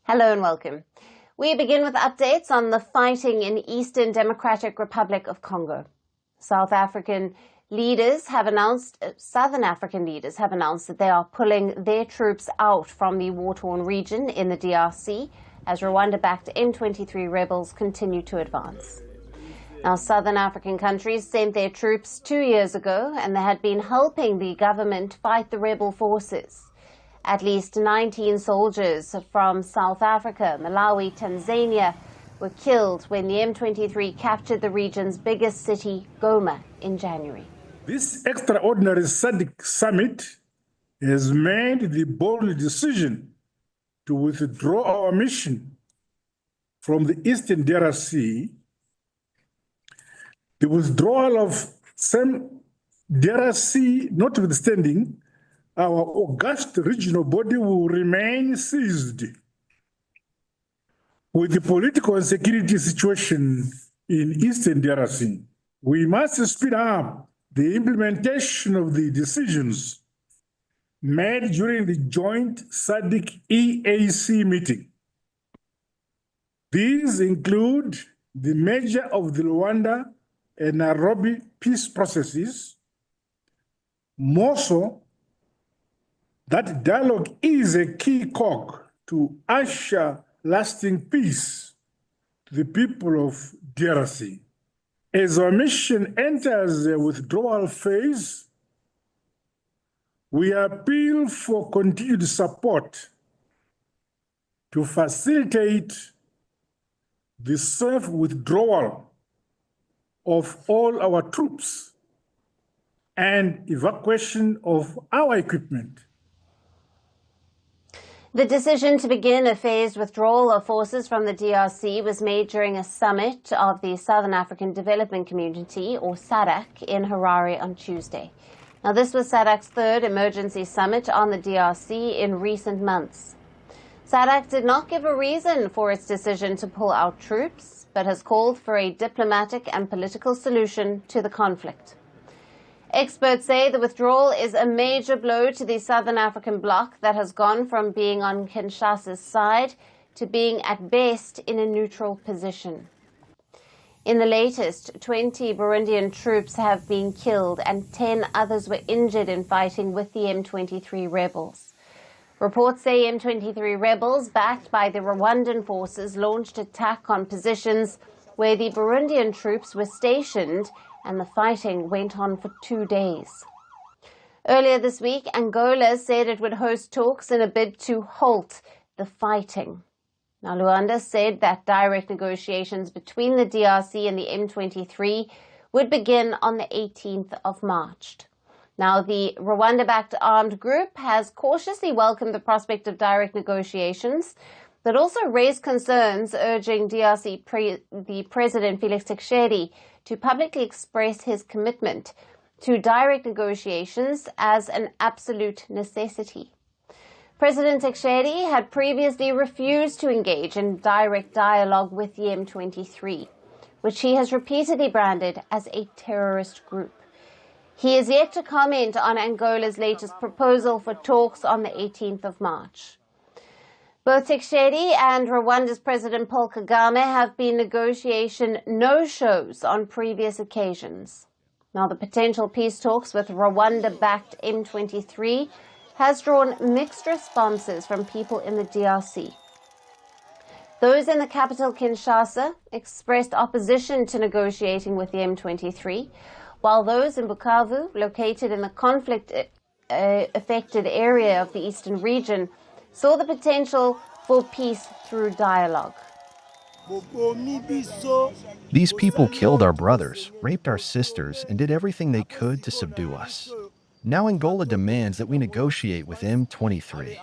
Hello and welcome. We begin with updates on the fighting in Eastern Democratic Republic of Congo. Southern African leaders have announced that they are pulling their troops out from the war-torn region in the DRC as Rwanda-backed M23 rebels continue to advance. Now, Southern African countries sent their troops 2 years ago, and they had been helping the government fight the rebel forces. At least 19 soldiers from South Africa, Malawi, Tanzania were killed when the M23 captured the region's biggest city, Goma, in January. This extraordinary SADC summit has made the bold decision to withdraw our mission from the Eastern DRC. The withdrawal of some DRC notwithstanding, our august regional body will remain seized with the political and security situation in Eastern DRC. We must speed up the implementation of the decisions made during the joint SADC EAC meeting. These include the merger of the Rwanda and Nairobi peace processes. More so, that dialogue is a key cog to usher lasting peace to the people of DRC. As our mission enters a withdrawal phase, we appeal for continued support to facilitate the safe withdrawal of all our troops and evacuation of our equipment. The decision to begin a phased withdrawal of forces from the DRC was made during a summit of the Southern African Development Community, or SADC, in Harare on Tuesday. Now, this was SADC's third emergency summit on the DRC in recent months. SADC did not give a reason for its decision to pull out troops, but has called for a diplomatic and political solution to the conflict. Experts say the withdrawal is a major blow to the Southern African bloc that has gone from being on Kinshasa's side to being at best in a neutral position. In the latest, 20 Burundian troops have been killed and 10 others were injured in fighting with the M23 rebels. Reports say M23 rebels, backed by the Rwandan forces, launched attack on positions where the Burundian troops were stationed, and the fighting went on for 2 days. Earlier this week, Angola said it would host talks in a bid to halt the fighting. Now, Rwanda said that direct negotiations between the DRC and the M23 would begin on the 18th of March. Now, the Rwanda-backed armed group has cautiously welcomed the prospect of direct negotiations, but also raised concerns, urging DRC President Felix Tshisekedi to publicly express his commitment to direct negotiations as an absolute necessity. President Tshisekedi had previously refused to engage in direct dialogue with the M23, which he has repeatedly branded as a terrorist group. He is yet to comment on Angola's latest proposal for talks on the 18th of March. Both Tshisekedi and Rwanda's President Paul Kagame have been negotiation no-shows on previous occasions. Now, the potential peace talks with Rwanda-backed M23 has drawn mixed responses from people in the DRC. Those in the capital, Kinshasa, expressed opposition to negotiating with the M23, while those in Bukavu, located in the conflict-affected area of the eastern region, saw the potential for peace through dialogue. These people killed our brothers, raped our sisters, and did everything they could to subdue us. Now Angola demands that we negotiate with M23.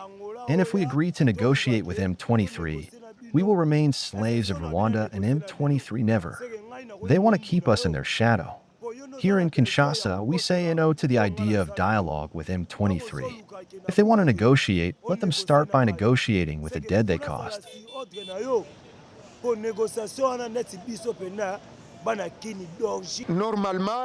And if we agree to negotiate with M23, we will remain slaves of Rwanda and M23 never. They want to keep us in their shadow. Here in Kinshasa, we say no to the idea of dialogue with M23. If they want to negotiate, let them start by negotiating with the dead they caused.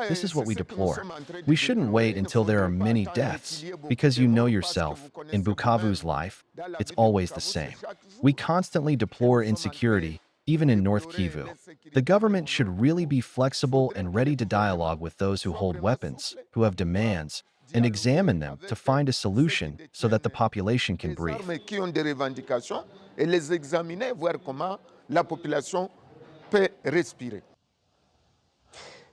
This is what we deplore. We shouldn't wait until there are many deaths, because you know yourself, in Bukavu's life, it's always the same. We constantly deplore insecurity, even in North Kivu. The government should really be flexible and ready to dialogue with those who hold weapons, who have demands, and examine them to find a solution so that the population can breathe.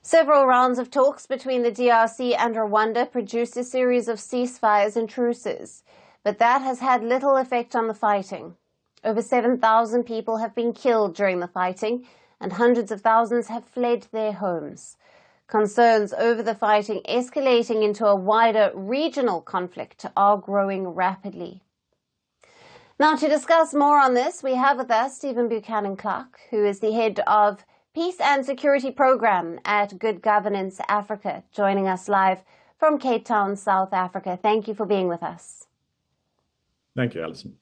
Several rounds of talks between the DRC and Rwanda produced a series of ceasefires and truces, but that has had little effect on the fighting. Over 7,000 people have been killed during the fighting, and hundreds of thousands have fled their homes. Concerns over the fighting escalating into a wider regional conflict are growing rapidly. Now, to discuss more on this, we have with us Stephen Buchanan-Clark, who is the head of Peace and Security Program at Good Governance Africa, joining us live from Cape Town, South Africa. Thank you for being with us. Thank you, Alison.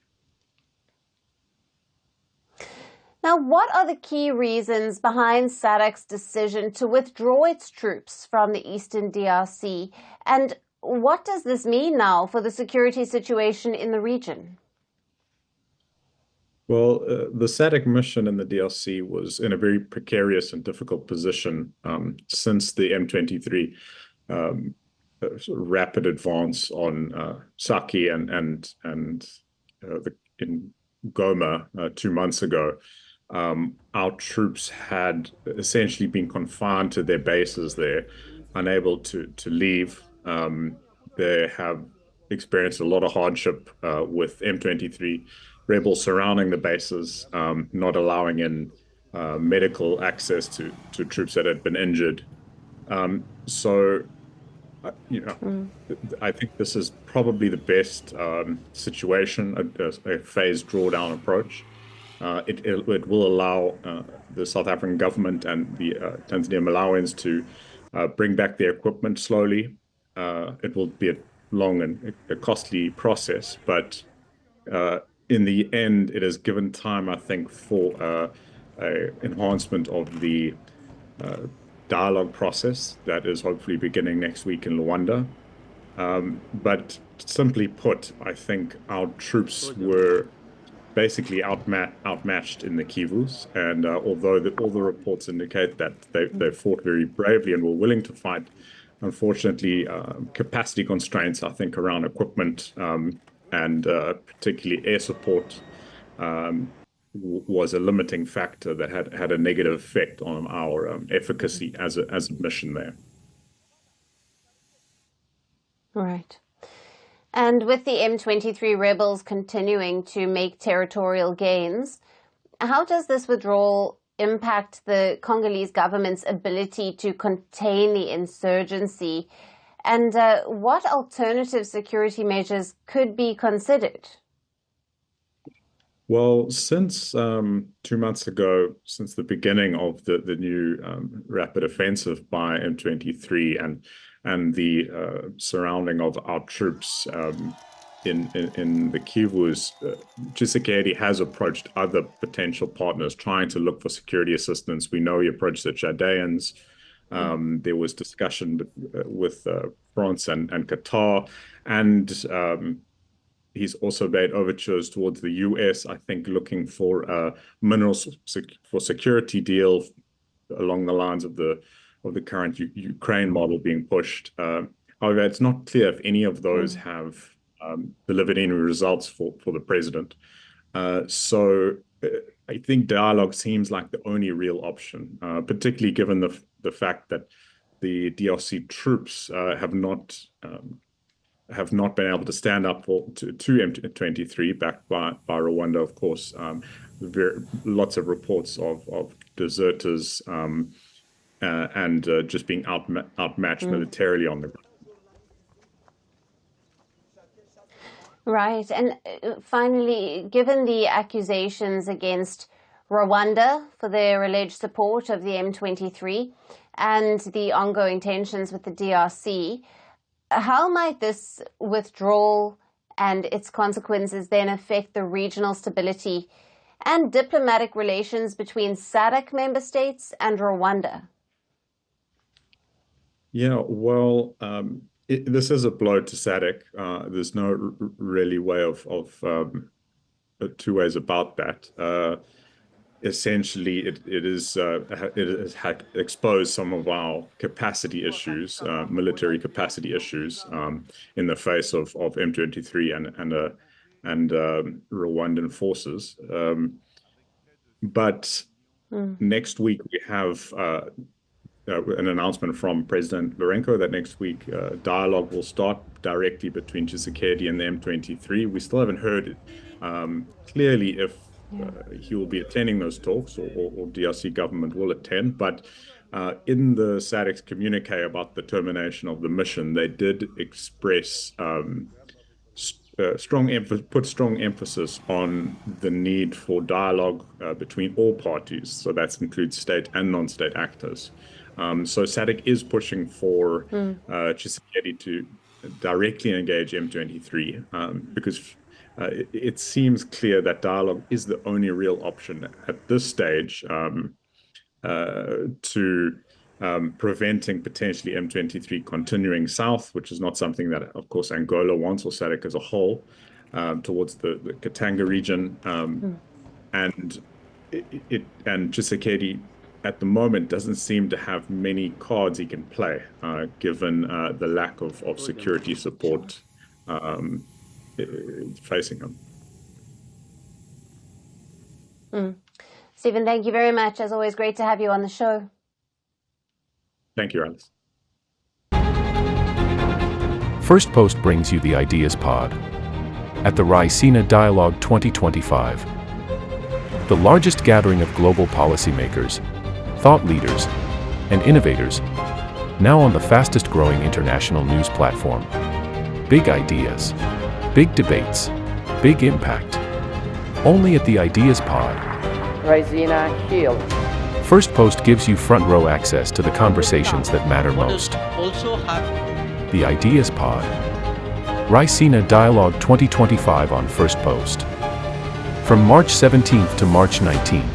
Now, what are the key reasons behind SADC's decision to withdraw its troops from the eastern DRC? And what does this mean now for the security situation in the region? Well, the SADC mission in the DRC was in a very precarious and difficult position since the M23 sort of rapid advance on Saki and in Goma 2 months ago. Our troops had essentially been confined to their bases there, unable to leave. They have experienced a lot of hardship with M23 rebels surrounding the bases, not allowing in medical access to troops that had been injured. I think this is probably the best situation, a phased drawdown approach. It will allow the South African government and the Tanzania Malawians to bring back their equipment slowly. It will be a long and a costly process, but in the end, it has given time, I think, for enhancement of the dialogue process that is hopefully beginning next week in Rwanda. But simply put, I think our troops were basically outmatched in the Kivus, and although all the reports indicate that they fought very bravely and were willing to fight, unfortunately, capacity constraints, I think, around equipment and particularly air support was a limiting factor that had a negative effect on our efficacy as a mission there. Right. And with the M23 rebels continuing to make territorial gains, how does this withdrawal impact the Congolese government's ability to contain the insurgency? And what alternative security measures could be considered? Well, since 2 months ago, since the beginning of the new rapid offensive by M23 and the surrounding of our troops in the Kivus, Tshisekedi has approached other potential partners trying to look for security assistance. We know he approached the Chaldeans. There was discussion with France and Qatar, and he's also made overtures towards the US, I think, looking for a minerals for security deal along the lines of the current Ukraine model being pushed. However, it's not clear if any of those have delivered any results for the president. So I think dialogue seems like the only real option, particularly given the fact that the DRC troops have not been able to stand up to M23, backed by Rwanda, of course. Lots of reports of deserters and just being outmatched militarily on the ground. Right. And finally, given the accusations against Rwanda for their alleged support of the M23 and the ongoing tensions with the DRC, how might this withdrawal and its consequences then affect the regional stability and diplomatic relations between SADC member states and Rwanda? Yeah, well, this is a blow to SADC. There's no really way of two ways about that. Essentially, it has exposed some of our capacity issues, military capacity issues, in the face of M23 and Rwandan forces. But next week we have an announcement from President Lourenco that next week dialogue will start directly between Tshisekedi and the M23. We still haven't heard clearly if he will be attending those talks or DRC government will attend. But in the SADC's communique about the termination of the mission, they did express strong emphasis on the need for dialogue between all parties. So that includes state and non-state actors. So SADC is pushing for Tshisekedi to directly engage M23 because it seems clear that dialogue is the only real option at this stage to preventing potentially M23 continuing south, which is not something that, of course, Angola wants or SADC as a whole, towards the Katanga region. And Tshisekedi at the moment doesn't seem to have many cards he can play, given the lack of security support facing him. Stephen, thank you very much. As always, great to have you on the show. Thank you, Alice. Firstpost brings you the Ideas Pod at the Raisina Dialogue 2025, the largest gathering of global policymakers, thought leaders, and innovators, now on the fastest growing international news platform. Big ideas, big debates, big impact. Only at the Ideas Pod. Raisina Hill. Firstpost gives you front row access to the conversations that matter most. The Ideas Pod. Raisina Dialogue 2025 on Firstpost. From March 17th to March 19th.